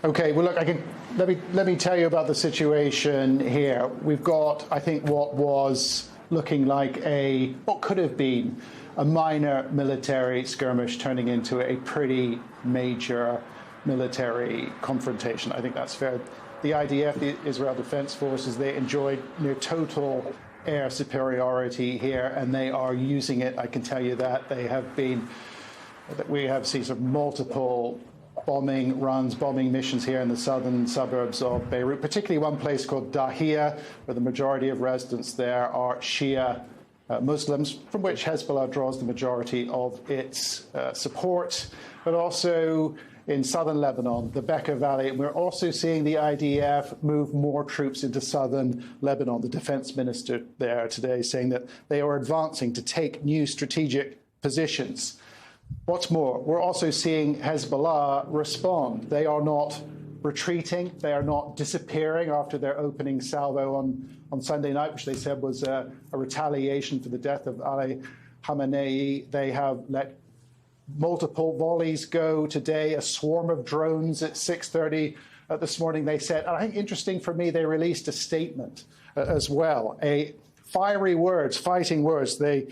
Okay, well, look, let me tell you about the situation here. We've got, I think, what was looking like what could have been a minor military skirmish turning into a pretty major military confrontation. I think that's fair. The IDF, the Israel Defense Forces, they enjoyed near total air superiority here, and they are using it. I can tell you that we have seen sort of multiple bombing runs, bombing missions here in the southern suburbs of Beirut, particularly one place called Dahia, where the majority of residents there are Shia Muslims, from which Hezbollah draws the majority of its support, but also in southern Lebanon, the Bekaa Valley. And we're also seeing the IDF move more troops into southern Lebanon. The defense minister there today saying that they are advancing to take new strategic positions. What's more, we're also seeing Hezbollah respond. They are not retreating. They are not disappearing after their opening salvo on Sunday night, which they said was a retaliation for the death of Ali Khamenei. They have let multiple volleys go today, a swarm of drones at 6:30 this morning, they said. And I think interesting for me, they released a statement as well, fighting words. They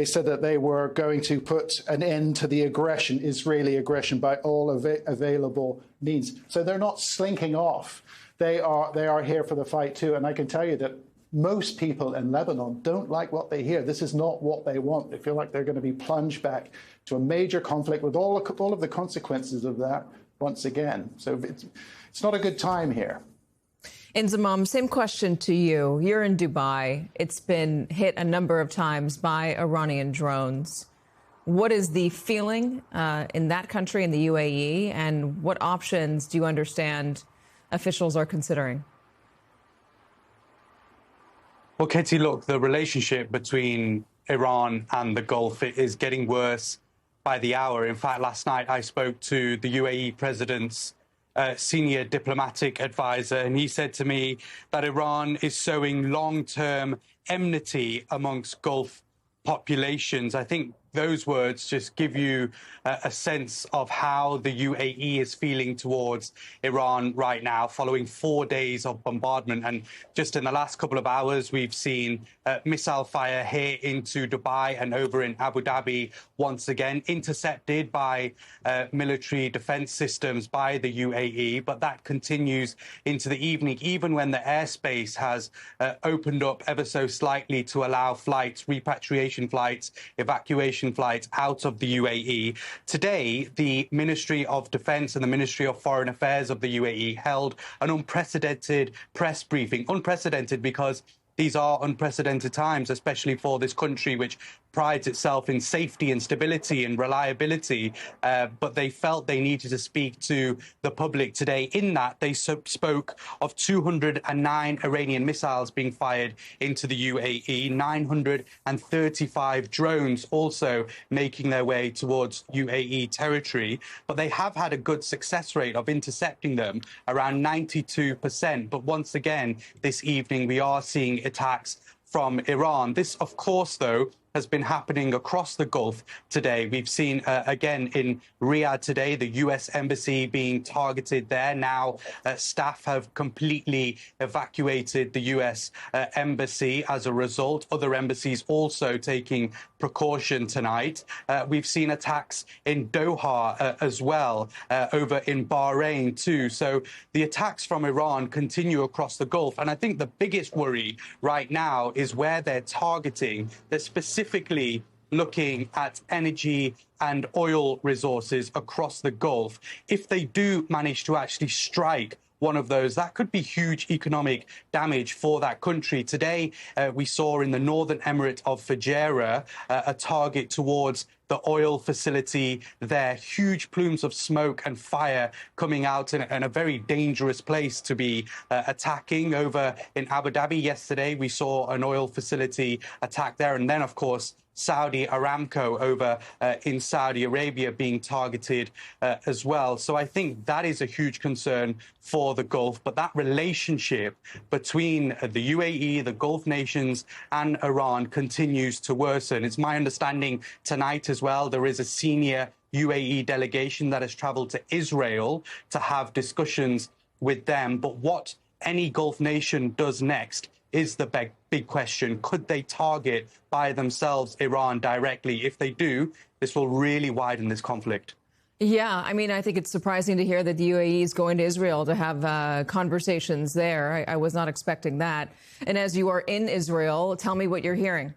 said that they were going to put an end to the aggression, Israeli aggression, by all available means. So they're not slinking off. They are here for the fight too. And I can tell you that most people in Lebanon don't like what they hear. This is not what they want. They feel like they're going to be plunged back to a major conflict with all of the consequences of that once again. So it's not a good time here. Inzamam, same question to you. You're in Dubai. It's been hit a number of times by Iranian drones. What is the feeling in that country, in the UAE, and what options do you understand officials are considering? Well, Katie, look, the relationship between Iran and the Gulf is getting worse by the hour. In fact, last night I spoke to the UAE president's senior diplomatic advisor, and he said to me that Iran is sowing long-term enmity amongst Gulf populations. I think those words just give you a sense of how the UAE is feeling towards Iran right now, following 4 days of bombardment. And just in the last couple of hours, we've seen missile fire here into Dubai and over in Abu Dhabi once again, intercepted by military defense systems by the UAE. But that continues into the evening, even when the airspace has opened up ever so slightly to allow flights, repatriation flights, evacuation flights out of the UAE. Today, the Ministry of Defense and the Ministry of Foreign Affairs of the UAE held an unprecedented press briefing. Unprecedented because these are unprecedented times, especially for this country, which prides itself in safety and stability and reliability. But they felt they needed to speak to the public today. In that, they spoke of 209 Iranian missiles being fired into the UAE, 935 drones also making their way towards UAE territory. But they have had a good success rate of intercepting them, around 92%. But once again, this evening, we are seeing attacks from Iran. This, of course, though, has been happening across the Gulf today. We've seen, again, in Riyadh today, the U.S. embassy being targeted there. Now, staff have completely evacuated the U.S. Embassy as a result. Other embassies also taking precaution tonight. We've seen attacks in Doha as well, over in Bahrain too. So the attacks from Iran continue across the Gulf. And I think the biggest worry right now is where they're targeting. They're specifically looking at energy and oil resources across the Gulf. If they do manage to actually strike one of those, that could be huge economic damage for that country. Today, we saw in the northern emirate of Fujairah a target towards the oil facility there. Huge plumes of smoke and fire coming out in a very dangerous place to be attacking. Over in Abu Dhabi yesterday, we saw an oil facility attack there. And then, of course, Saudi Aramco over in Saudi Arabia being targeted as well. So I think that is a huge concern for the Gulf. But that relationship between the UAE, the Gulf nations, and Iran continues to worsen. It's my understanding tonight as well, there is a senior UAE delegation that has traveled to Israel to have discussions with them. But what any Gulf nation does next is the big question. Could they target by themselves Iran directly? If they do, this will really widen this conflict. Yeah, I mean, I think it's surprising to hear that the UAE is going to Israel to have conversations there. I was not expecting that. And as you are in Israel, tell me what you're hearing.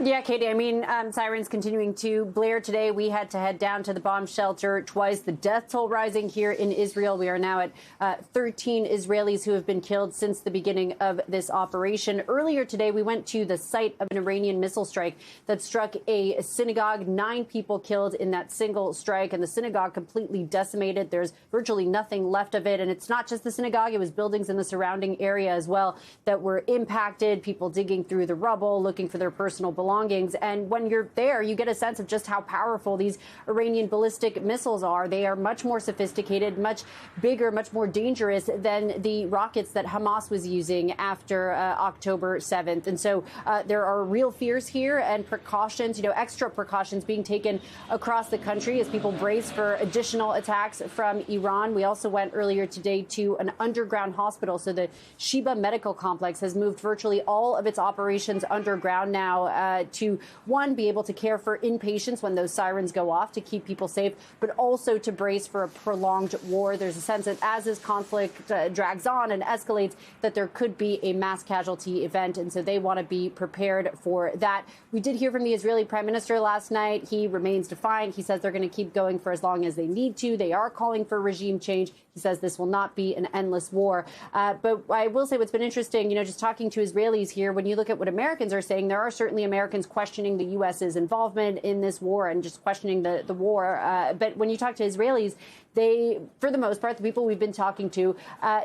Yeah, Katie, I mean, sirens continuing to blare today. We had to head down to the bomb shelter twice. The death toll rising here in Israel. We are now at 13 Israelis who have been killed since the beginning of this operation. Earlier today, we went to the site of an Iranian missile strike that struck a synagogue. 9 people killed in that single strike, and the synagogue completely decimated. There's virtually nothing left of it. And it's not just the synagogue. It was buildings in the surrounding area as well that were impacted. People digging through the rubble, looking for their personal belongings. And when you're there, you get a sense of just how powerful these Iranian ballistic missiles are. They are much more sophisticated, much bigger, much more dangerous than the rockets that Hamas was using after October 7th. And so there are real fears here and precautions, extra precautions being taken across the country as people brace for additional attacks from Iran. We also went earlier today to an underground hospital. So the Sheba Medical Complex has moved virtually all of its operations underground now to, one, be able to care for inpatients when those sirens go off to keep people safe, but also to brace for a prolonged war. There's a sense that as this conflict drags on and escalates, that there could be a mass casualty event. And so they want to be prepared for that. We did hear from the Israeli prime minister last night. He remains defiant. He says they're going to keep going for as long as they need to. They are calling for regime change. He says this will not be an endless war. But I will say what's been interesting, just talking to Israelis here, when you look at what Americans are saying, there are certainly Americans questioning the U.S.'s involvement in this war and just questioning the war. But when you talk to Israelis, they, for the most part, the people we've been talking to,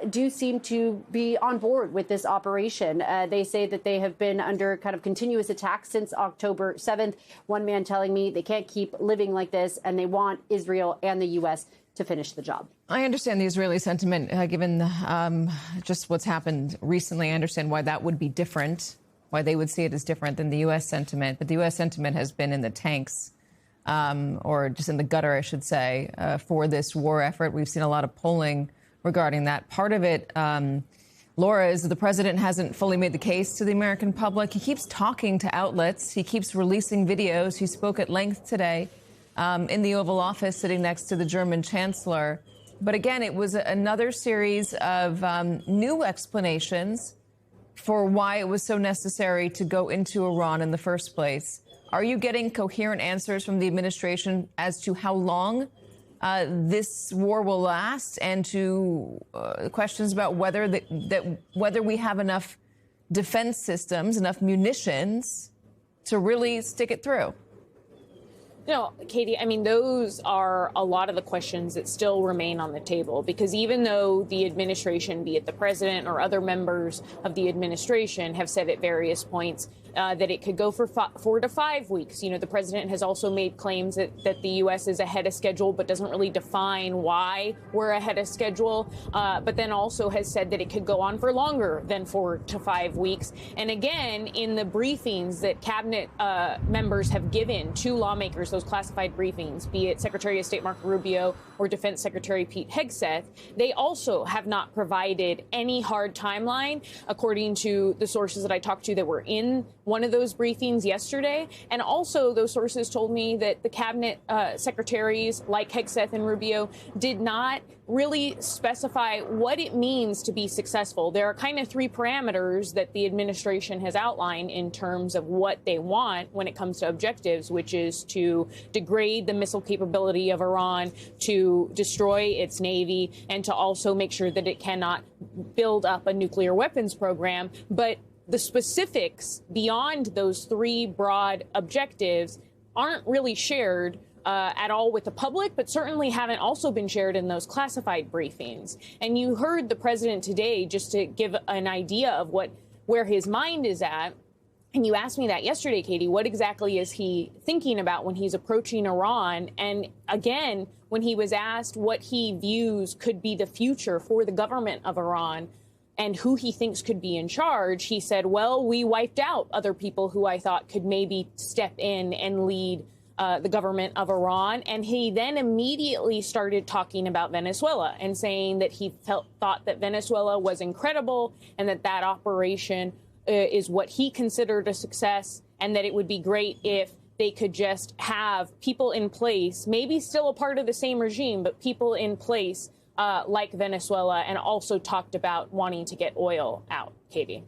do seem to be on board with this operation. They say that they have been under kind of continuous attack since October 7th. One man telling me they can't keep living like this and they want Israel and the U.S. to finish the job. I understand the Israeli sentiment, given just what's happened recently. I understand why that would be different, why they would see it as different than the U.S. sentiment. But the U.S. sentiment has been in the tanks, or just in the gutter, I should say, for this war effort. We've seen a lot of polling regarding that. Part of it, Laura, is the president hasn't fully made the case to the American public. He keeps talking to outlets. He keeps releasing videos. He spoke at length today in the Oval Office, sitting next to the German chancellor. But again, it was another series of new explanations for why it was so necessary to go into Iran in the first place. Are you getting coherent answers from the administration as to how long this war will last, and to questions about whether whether we have enough defense systems, enough munitions to really stick it through? No, Katie, I mean, those are a lot of the questions that still remain on the table, because even though the administration, be it the president or other members of the administration, have said at various points that it could go for 4 to 5 weeks. The president has also made claims that the U.S. is ahead of schedule, but doesn't really define why we're ahead of schedule. But then also has said that it could go on for longer than 4 to 5 weeks. And again, in the briefings that cabinet members have given to lawmakers, those classified briefings, be it Secretary of State Marco Rubio or Defense Secretary Pete Hegseth, they also have not provided any hard timeline, according to the sources that I talked to that were in one of those briefings yesterday. And also those sources told me that the cabinet secretaries like Hegseth and Rubio did not really specify what it means to be successful. There are kind of 3 parameters that the administration has outlined in terms of what they want when it comes to objectives, which is to degrade the missile capability of Iran, to destroy its navy, and to also make sure that it cannot build up a nuclear weapons program. But the specifics beyond those 3 broad objectives aren't really shared at all with the public, but certainly haven't also been shared in those classified briefings. And you heard the president today, just to give an idea of where his mind is at. And you asked me that yesterday, Katie, what exactly is he thinking about when he's approaching Iran? And again, when he was asked what he views could be the future for the government of Iran and who he thinks could be in charge, he said, well, we wiped out other people who I thought could maybe step in and lead the government of Iran. And he then immediately started talking about Venezuela and saying that he thought that Venezuela was incredible and that operation is what he considered a success, and that it would be great if they could just have people in place, maybe still a part of the same regime, but people in place like Venezuela, and also talked about wanting to get oil out. Katie.